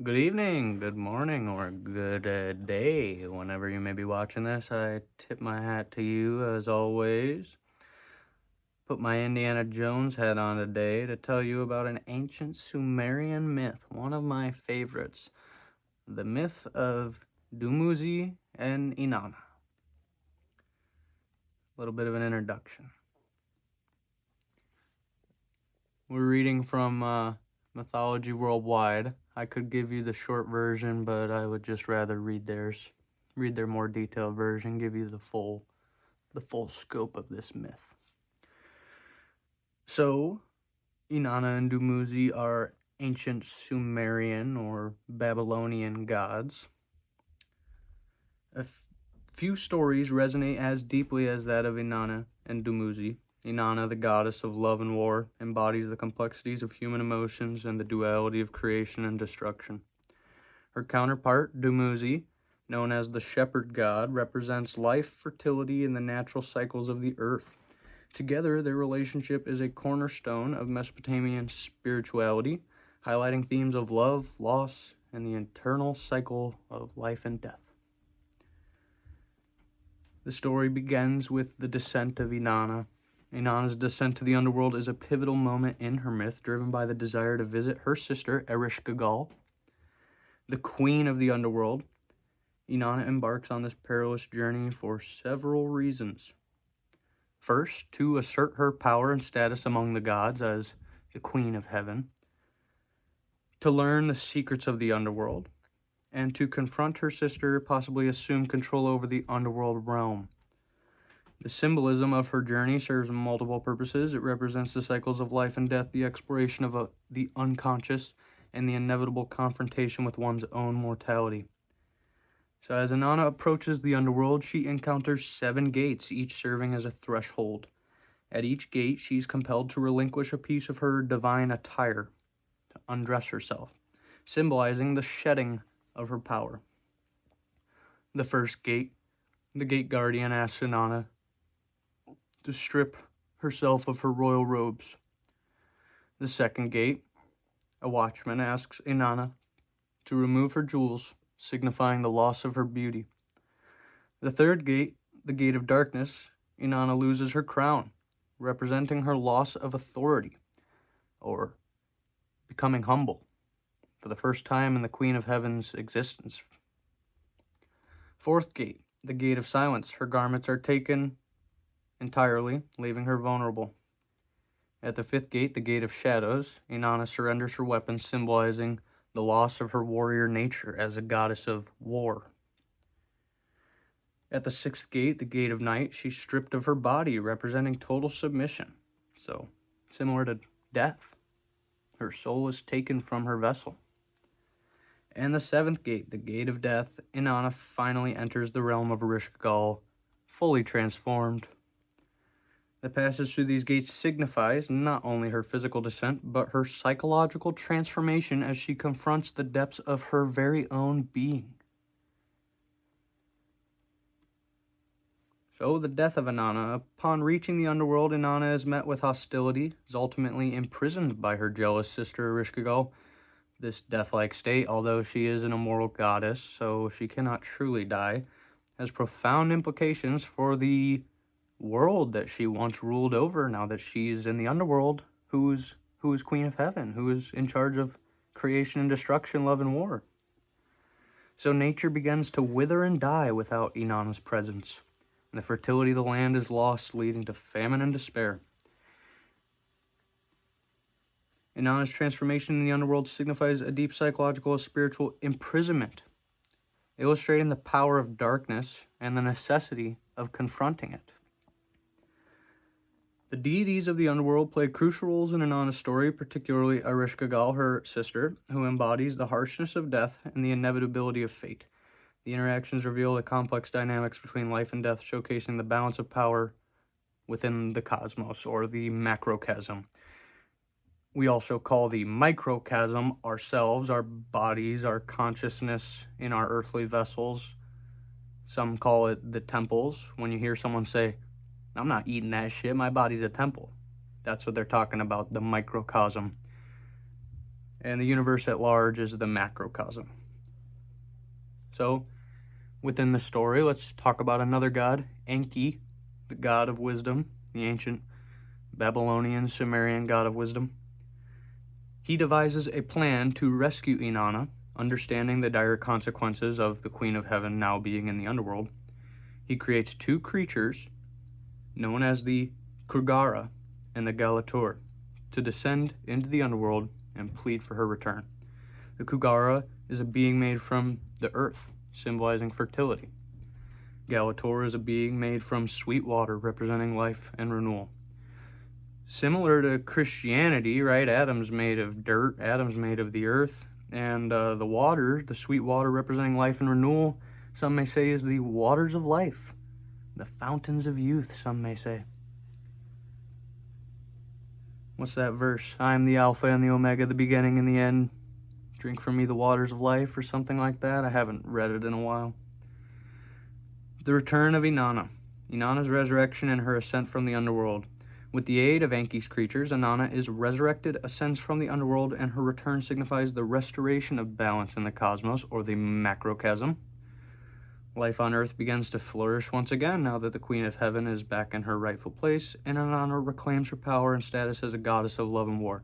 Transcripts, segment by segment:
Good evening, good morning, or good day, whenever you may be watching this. I tip my hat to you as always. Put my Indiana Jones hat on today to tell you about an ancient Sumerian myth, one of my favorites, the myth of Dumuzi and Inanna. A little bit of an introduction. We're reading from Mythology Worldwide. I could give you the short version, but I would just rather read theirs. Read their more detailed version, give you the full scope of this myth. So, Inanna and Dumuzi are ancient Sumerian or Babylonian gods. A few stories resonate as deeply as that of Inanna and Dumuzi. Inanna, the goddess of love and war, embodies the complexities of human emotions and the duality of creation and destruction. Her counterpart, Dumuzi, known as the shepherd god, represents life, fertility, and the natural cycles of the earth. Together, their relationship is a cornerstone of Mesopotamian spirituality, highlighting themes of love, loss, and the eternal cycle of life and death. The story begins with the descent of Inanna. Inanna's descent to the underworld is a pivotal moment in her myth, driven by the desire to visit her sister, Ereshkigal, the queen of the underworld. Inanna embarks on this perilous journey for several reasons. First, to assert her power and status among the gods as the Queen of Heaven, to learn the secrets of the underworld, and to confront her sister, possibly assume control over the underworld realm. The symbolism of her journey serves multiple purposes. It represents the cycles of life and death, the exploration of the unconscious, and the inevitable confrontation with one's own mortality. So as Inanna approaches the underworld, she encounters 7 gates, each serving as a threshold. At each gate, she's compelled to relinquish a piece of her divine attire, to undress herself, symbolizing the shedding of her power. The first gate, the gate guardian asks Inanna to strip herself of her royal robes. The second gate, a watchman asks Inanna to remove her jewels, signifying the loss of her beauty. The third gate, the gate of darkness, Inanna loses her crown, representing her loss of authority, or becoming humble, for the first time in the Queen of Heaven's existence. Fourth gate, the gate of silence, her garments are taken entirely, leaving her vulnerable. At the fifth gate, the gate of shadows, Inanna surrenders her weapons, symbolizing the loss of her warrior nature as a goddess of war. At the sixth gate, the gate of night, she's stripped of her body, representing total submission. So, similar to death, her soul is taken from her vessel. And the seventh gate, the gate of death, Inanna finally enters the realm of Ereshkigal, fully transformed. The passage through these gates signifies not only her physical descent, but her psychological transformation as she confronts the depths of her very own being. So, the death of Inanna. Upon reaching the underworld, Inanna is met with hostility, is ultimately imprisoned by her jealous sister Ereshkigal. This death-like state, although she is an immortal goddess, so she cannot truly die, has profound implications for the world that she once ruled over, now that she's in the underworld, who is Queen of Heaven, who is in charge of creation and destruction, love and war. So nature begins to wither and die without Inanna's presence, and the fertility of the land is lost, leading to famine and despair. Inanna's transformation in the underworld signifies a deep psychological and spiritual imprisonment, illustrating the power of darkness and the necessity of confronting it. The deities of the underworld play crucial roles in Inanna's story, particularly Ereshkigal, her sister, who embodies the harshness of death and the inevitability of fate. The interactions reveal the complex dynamics between life and death, showcasing the balance of power within the cosmos, or the macrocosm. We also call the microcosm ourselves, our bodies, our consciousness in our earthly vessels. Some call it the temples. When you hear someone say, "I'm not eating that shit, my body's a temple," that's what they're talking about, the microcosm. and the universe at large is the macrocosm. So, within the story, let's talk about another god, Enki, the god of wisdom, the ancient Babylonian Sumerian god of wisdom. He devises a plan to rescue Inanna, understanding the dire consequences of the Queen of Heaven now being in the underworld. He creates two creatures known as the Kurgara and the Galatur to descend into the underworld and plead for her return. The Kurgara is a being made from the earth, symbolizing fertility. Galatur is a being made from sweet water, representing life and renewal. Similar to Christianity, right? Adam's made of dirt, Adam's made of the earth, and the water, the sweet water representing life and renewal, some may say is the waters of life, the fountains of youth, some may say. What's that verse? I am the Alpha and the Omega, the beginning and the end. Drink from me the waters of life, or something like that. I haven't read it in a while. The return of Inanna. Inanna's resurrection and her ascent from the underworld. With the aid of Enki's creatures, Inanna is resurrected, ascends from the underworld, and her return signifies the restoration of balance in the cosmos, or the macrocosm. Life on Earth begins to flourish once again now that the Queen of Heaven is back in her rightful place, and Inanna reclaims her power and status as a goddess of love and war.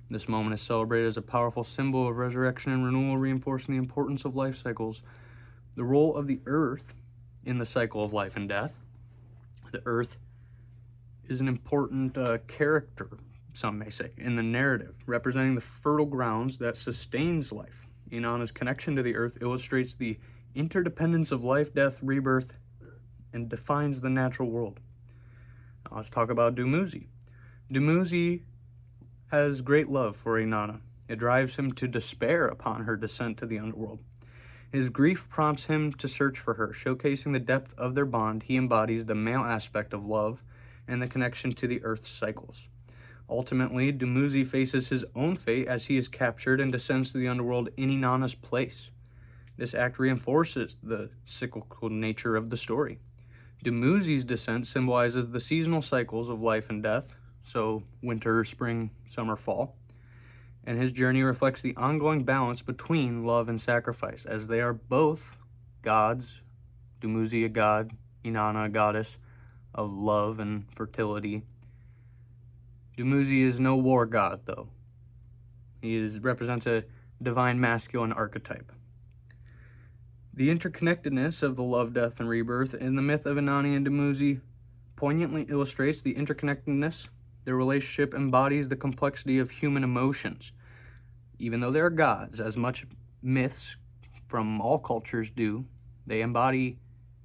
This moment is celebrated as a powerful symbol of resurrection and renewal, reinforcing the importance of life cycles. The role of the Earth in the cycle of life and death. The Earth is an important character, some may say, in the narrative, representing the fertile grounds that sustains life. Inanna's connection to the earth illustrates the interdependence of life, death, rebirth, and defines the natural world. Now let's talk about Dumuzi. Dumuzi has great love for Inanna. It drives him to despair upon her descent to the underworld. His grief prompts him to search for her, showcasing the depth of their bond. He embodies the male aspect of love and the connection to the Earth's cycles. Ultimately, Dumuzi faces his own fate as he is captured and descends to the underworld in Inanna's place. This act reinforces the cyclical nature of the story. Dumuzi's descent symbolizes the seasonal cycles of life and death, so winter, spring, summer, fall, and his journey reflects the ongoing balance between love and sacrifice, as they are both gods, Dumuzi a god, Inanna a goddess, of love and fertility. Dumuzi is no war god, though. He represents a divine masculine archetype. The interconnectedness of the love, death, and rebirth in the myth of Inanna and Dumuzi poignantly illustrates the interconnectedness. Their relationship embodies the complexity of human emotions. Even though they are gods, as much myths from all cultures do, they embody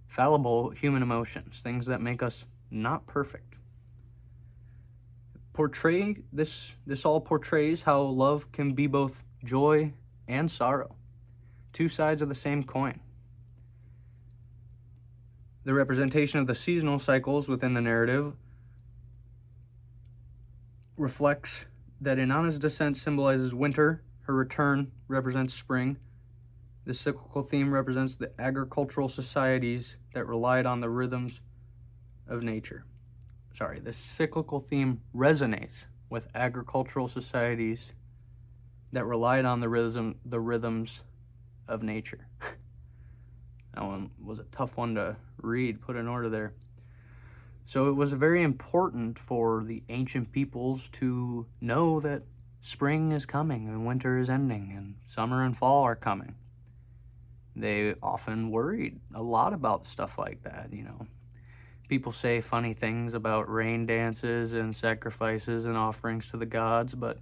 fallible human emotions, things that make us not perfect. This all portrays how love can be both joy and sorrow, two sides of the same coin. The representation of the seasonal cycles within the narrative reflects that Inanna's descent symbolizes winter, her return represents spring. The cyclical theme represents the agricultural societies that relied on the rhythms of nature. The cyclical theme resonates with agricultural societies that relied on the rhythms of nature. That one was a tough one to read, put in order there. So it was very important for the ancient peoples to know that spring is coming and winter is ending and summer and fall are coming. They often worried a lot about stuff like that, People say funny things about rain dances and sacrifices and offerings to the gods, but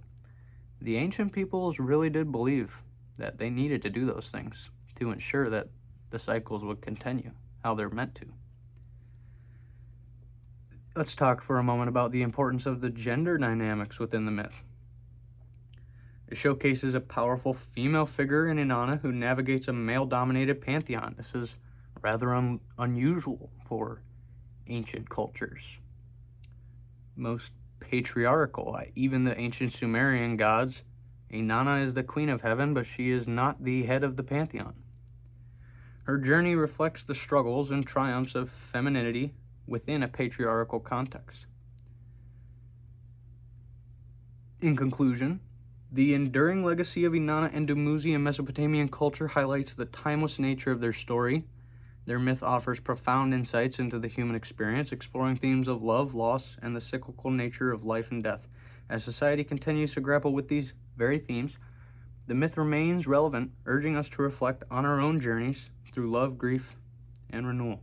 the ancient peoples really did believe that they needed to do those things to ensure that the cycles would continue how they're meant to. Let's talk for a moment about the importance of the gender dynamics within the myth. It showcases a powerful female figure in Inanna who navigates a male-dominated pantheon. This is rather unusual for ancient cultures. Most patriarchal. Even the ancient Sumerian gods, Inanna is the queen of heaven, but she is not the head of the pantheon. Her journey reflects the struggles and triumphs of femininity within a patriarchal context. In conclusion, The enduring legacy of Inanna and Dumuzi in Mesopotamian culture highlights the timeless nature of their story. Their myth offers profound insights into the human experience, exploring themes of love, loss, and the cyclical nature of life and death. As society continues to grapple with these very themes, the myth remains relevant, urging us to reflect on our own journeys through love, grief, and renewal.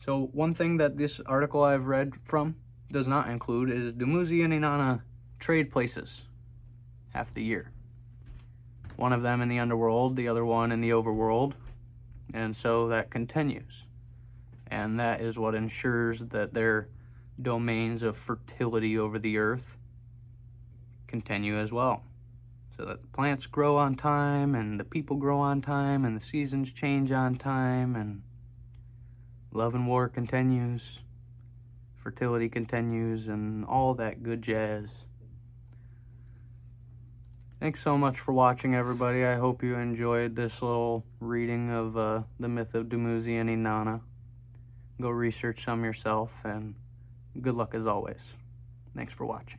So one thing that this article I've read from does not include is Dumuzi and Inanna trade places half the year. One of them in the underworld, the other one in the overworld, and so that continues. And that is what ensures that their domains of fertility over the earth continue as well. So that the plants grow on time, and the people grow on time, and the seasons change on time, and love and war continues, fertility continues, and all that good jazz. Thanks so much for watching, everybody. I hope you enjoyed this little reading of the myth of Dumuzi and Inanna. Go research some yourself, and good luck as always. Thanks for watching.